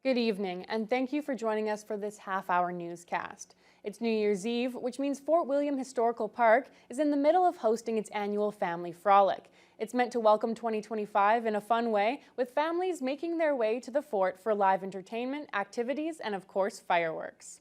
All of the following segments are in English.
Good evening, and thank you for joining us for this half-hour newscast. It's New Year's Eve, which means Fort William Historical Park is in the middle of hosting its annual Family Frolic. It's meant to welcome 2025 in a fun way, with families making their way to the fort for live entertainment, activities, and of course, fireworks.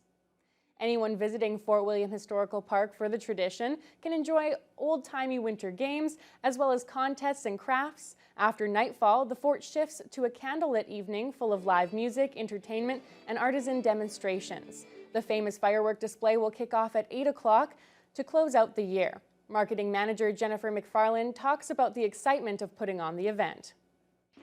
Anyone visiting Fort William Historical Park for the tradition can enjoy old-timey winter games, as well as contests and crafts. After nightfall, the fort shifts to a candlelit evening full of live music, entertainment, and artisan demonstrations. The famous firework display will kick off at 8 o'clock to close out the year. Marketing manager Jennifer McFarland talks about the excitement of putting on the event.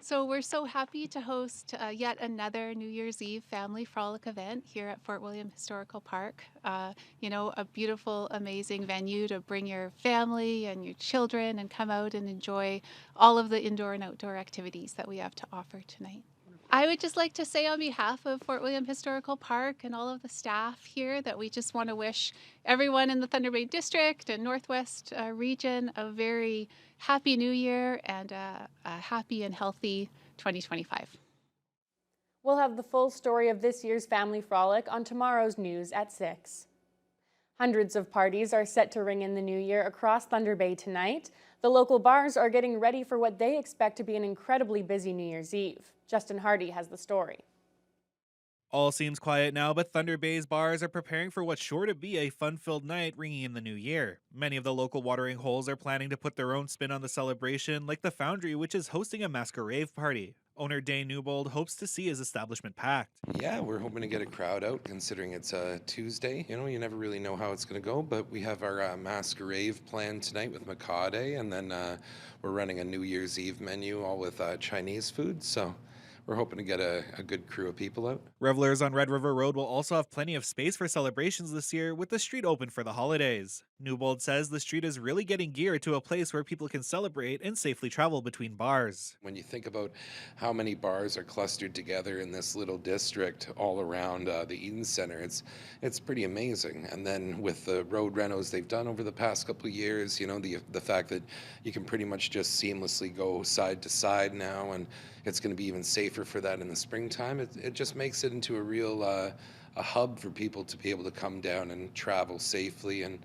So we're so happy to host yet another New Year's Eve Family Frolic event here at Fort William Historical Park. A beautiful, amazing venue to bring your family and your children and come out and enjoy all of the indoor and outdoor activities that we have to offer tonight. I would just like to say on behalf of Fort William Historical Park and all of the staff here that we just want to wish everyone in the Thunder Bay District and Northwest region a very happy New Year and a happy and healthy 2025. We'll have the full story of this year's Family Frolic on tomorrow's news at 6. Hundreds of parties are set to ring in the new year across Thunder Bay tonight. The local bars are getting ready for what they expect to be an incredibly busy New Year's Eve. Justin Hardy has the story. All seems quiet now, but Thunder Bay's bars are preparing for what's sure to be a fun-filled night ringing in the new year. Many of the local watering holes are planning to put their own spin on the celebration, like the Foundry, which is hosting a masquerade party. Owner Dane Newbold hopes to see his establishment packed. Yeah, we're hoping to get a crowd out considering it's a Tuesday. You never really know how it's going to go, but we have our masquerade planned tonight with Makade, and then we're running a New Year's Eve menu all with Chinese food, so we're hoping to get a good crew of people out. Revelers on Red River Road will also have plenty of space for celebrations this year, with the street open for the holidays. Newbold says the street is really getting geared to a place where people can celebrate and safely travel between bars. When you think about how many bars are clustered together in this little district all around the Eden Center, it's pretty amazing. And then with the road renos they've done over the past couple of years, the fact that you can pretty much just seamlessly go side to side now, and it's going to be even safer for that in the springtime. It just makes it into a real a hub for people to be able to come down and travel safely and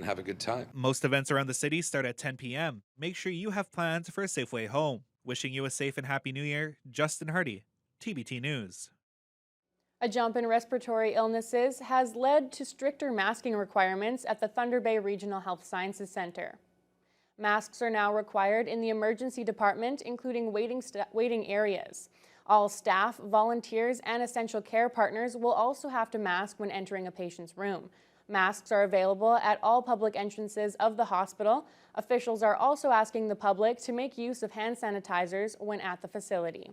have a good time. Most events around the city start at 10 p.m. Make sure you have plans for a safe way home. Wishing you a safe and happy new year, Justin Hardy, TBT News. A jump in respiratory illnesses has led to stricter masking requirements at the Thunder Bay Regional Health Sciences Center. Masks are now required in the emergency department, including waiting areas. All staff, volunteers, and essential care partners will also have to mask when entering a patient's room. Masks are available at all public entrances of the hospital. Officials are also asking the public to make use of hand sanitizers when at the facility.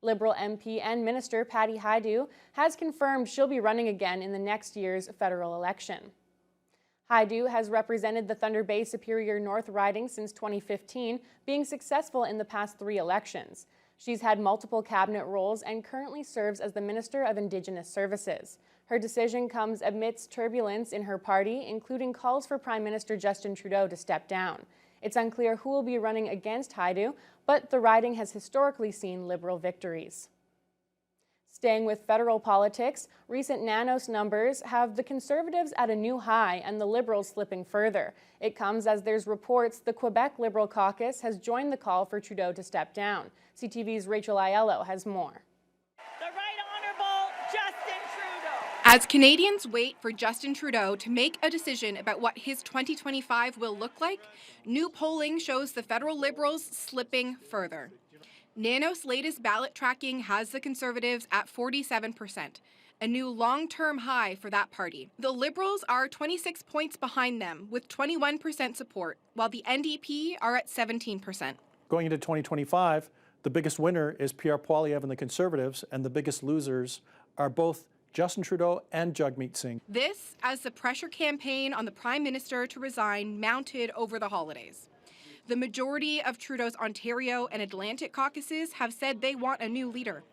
Liberal MP and Minister Patty Hajdu has confirmed she'll be running again in the next year's federal election. Hajdu has represented the Thunder Bay Superior North riding since 2015, being successful in the past 3 elections. She's had multiple cabinet roles and currently serves as the Minister of Indigenous Services. Her decision comes amidst turbulence in her party, including calls for Prime Minister Justin Trudeau to step down. It's unclear who will be running against Hajdu, but the riding has historically seen Liberal victories. Staying with federal politics, recent Nanos numbers have the Conservatives at a new high and the Liberals slipping further. It comes as there's reports the Quebec Liberal caucus has joined the call for Trudeau to step down. CTV's Rachel Aiello has more. As Canadians wait for Justin Trudeau to make a decision about what his 2025 will look like, new polling shows the federal Liberals slipping further. Nanos' latest ballot tracking has the Conservatives at 47%, a new long-term high for that party. The Liberals are 26 points behind them, with 21% support, while the NDP are at 17%. Going into 2025, the biggest winner is Pierre Poilievre and the Conservatives, and the biggest losers are both Justin Trudeau and Jagmeet Singh. This as the pressure campaign on the Prime Minister to resign mounted over the holidays. The majority of Trudeau's Ontario and Atlantic caucuses have said they want a new leader.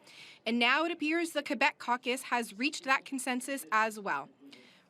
And now it appears the Quebec caucus has reached that consensus as well,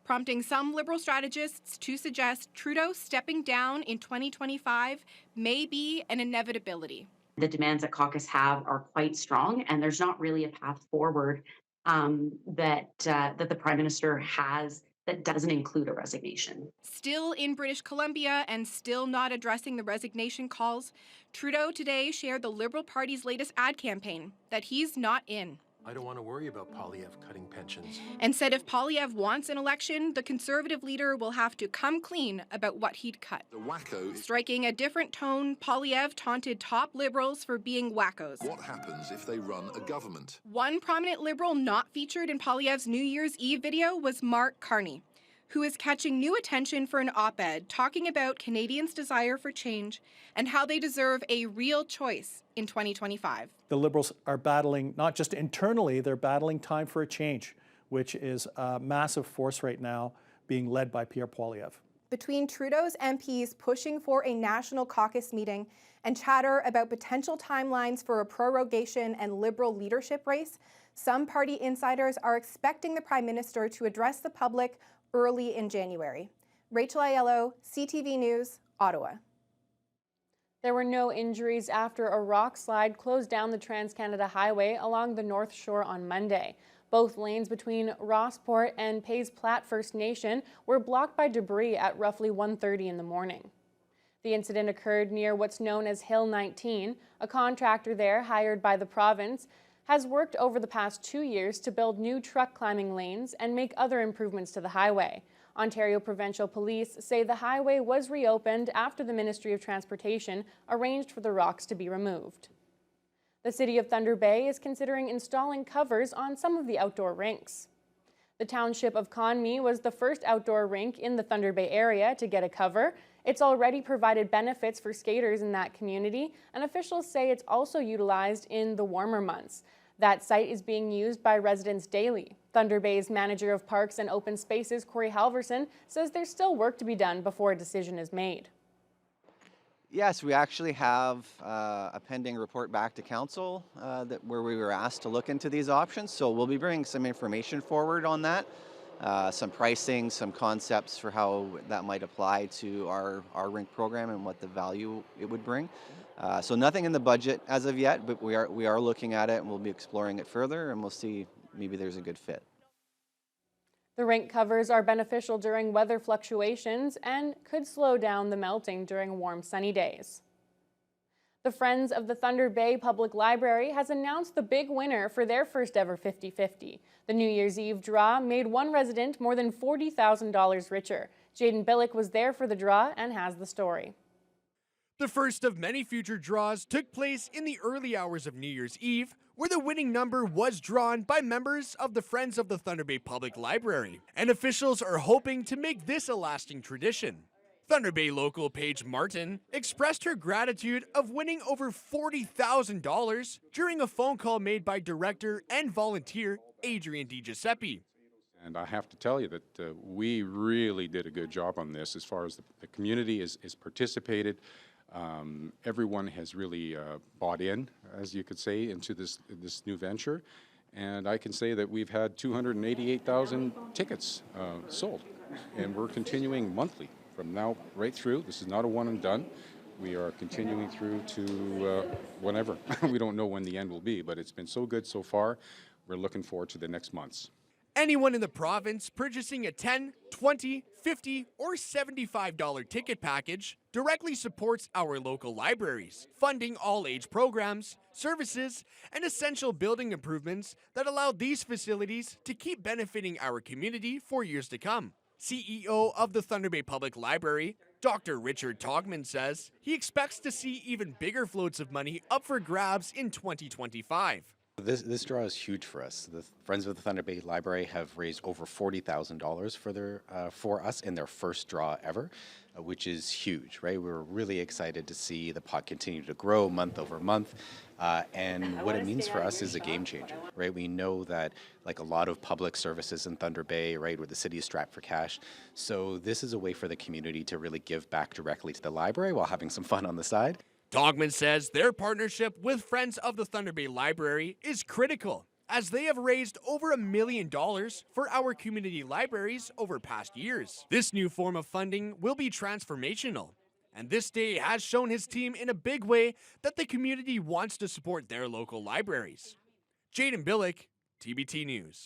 prompting some Liberal strategists to suggest Trudeau stepping down in 2025 may be an inevitability. The demands that caucus have are quite strong, and there's not really a path forward that the Prime Minister has that doesn't include a resignation. Still in British Columbia and still not addressing the resignation calls, Trudeau today shared the Liberal Party's latest ad campaign that he's not in. I don't want to worry about Poilievre cutting pensions. And said if Poilievre wants an election, the Conservative leader will have to come clean about what he'd cut. The wacko. Striking a different tone, Poilievre taunted top Liberals for being wackos. What happens if they run a government? One prominent Liberal not featured in Poilievre's New Year's Eve video was Mark Carney, who is catching new attention for an op-ed talking about Canadians' desire for change and how they deserve a real choice in 2025. The Liberals are battling, not just internally, they're battling time for a change, which is a massive force right now being led by Pierre Poilievre. Between Trudeau's MPs pushing for a national caucus meeting and chatter about potential timelines for a prorogation and Liberal leadership race, some party insiders are expecting the Prime Minister to address the public early in January. Rachel Aiello, CTV News, Ottawa. There were no injuries after a rock slide closed down the Trans-Canada Highway along the North Shore on Monday. Both lanes between Rossport and Pays Plat First Nation were blocked by debris at roughly 1:30 in the morning. The incident occurred near what's known as Hill 19. A contractor there, hired by the province, has worked over the past 2 years to build new truck climbing lanes and make other improvements to the highway. Ontario Provincial Police say the highway was reopened after the Ministry of Transportation arranged for the rocks to be removed. The City of Thunder Bay is considering installing covers on some of the outdoor rinks. The township of Conmee was the first outdoor rink in the Thunder Bay area to get a cover. It's already provided benefits for skaters in that community, and officials say it's also utilized in the warmer months. That site is being used by residents daily. Thunder Bay's manager of parks and open spaces, Corey Halverson, says there's still work to be done before a decision is made. Yes, we actually have a pending report back to council where we were asked to look into these options. So we'll be bringing some information forward on that, some pricing, some concepts for how that might apply to our rink program and what the value it would bring. So nothing in the budget as of yet, but we are looking at it and we'll be exploring it further, and we'll see maybe there's a good fit. The rink covers are beneficial during weather fluctuations and could slow down the melting during warm, sunny days. The Friends of the Thunder Bay Public Library has announced the big winner for their first ever 50-50. The New Year's Eve draw made one resident more than $40,000 richer. Jaden Billick was there for the draw and has the story. The first of many future draws took place in the early hours of New Year's Eve, where the winning number was drawn by members of the Friends of the Thunder Bay Public Library, and officials are hoping to make this a lasting tradition. Thunder Bay local Paige Martin expressed her gratitude of winning over $40,000 during a phone call made by director and volunteer Adrian DiGiuseppe. And I have to tell you that we really did a good job on this as far as the community is participated. Everyone has really bought in, as you could say, into this new venture. And I can say that we've had 288,000 tickets sold. And we're continuing monthly from now right through. This is not a one and done. We are continuing through to whenever. We don't know when the end will be, but it's been so good so far. We're looking forward to the next months. Anyone in the province purchasing a $10, $20, $50, or $75 ticket package directly supports our local libraries, funding all age programs, services, and essential building improvements that allow these facilities to keep benefiting our community for years to come. CEO of the Thunder Bay Public Library, Dr. Richard Togman, says he expects to see even bigger floats of money up for grabs in 2025. This draw is huge for us. The Friends of the Thunder Bay Library have raised over $40,000 for us in their first draw ever, which is huge, right? We're really excited to see the pot continue to grow month over month, and what it means for us is a game changer, right? We know that, like a lot of public services in Thunder Bay, right, where the city is strapped for cash, so this is a way for the community to really give back directly to the library while having some fun on the side. Togman says their partnership with Friends of the Thunder Bay Library is critical, as they have raised over $1 million for our community libraries over past years. This new form of funding will be transformational, And this day has shown his team in a big way that the community wants to support their local libraries. Jaden Billick, TBT News.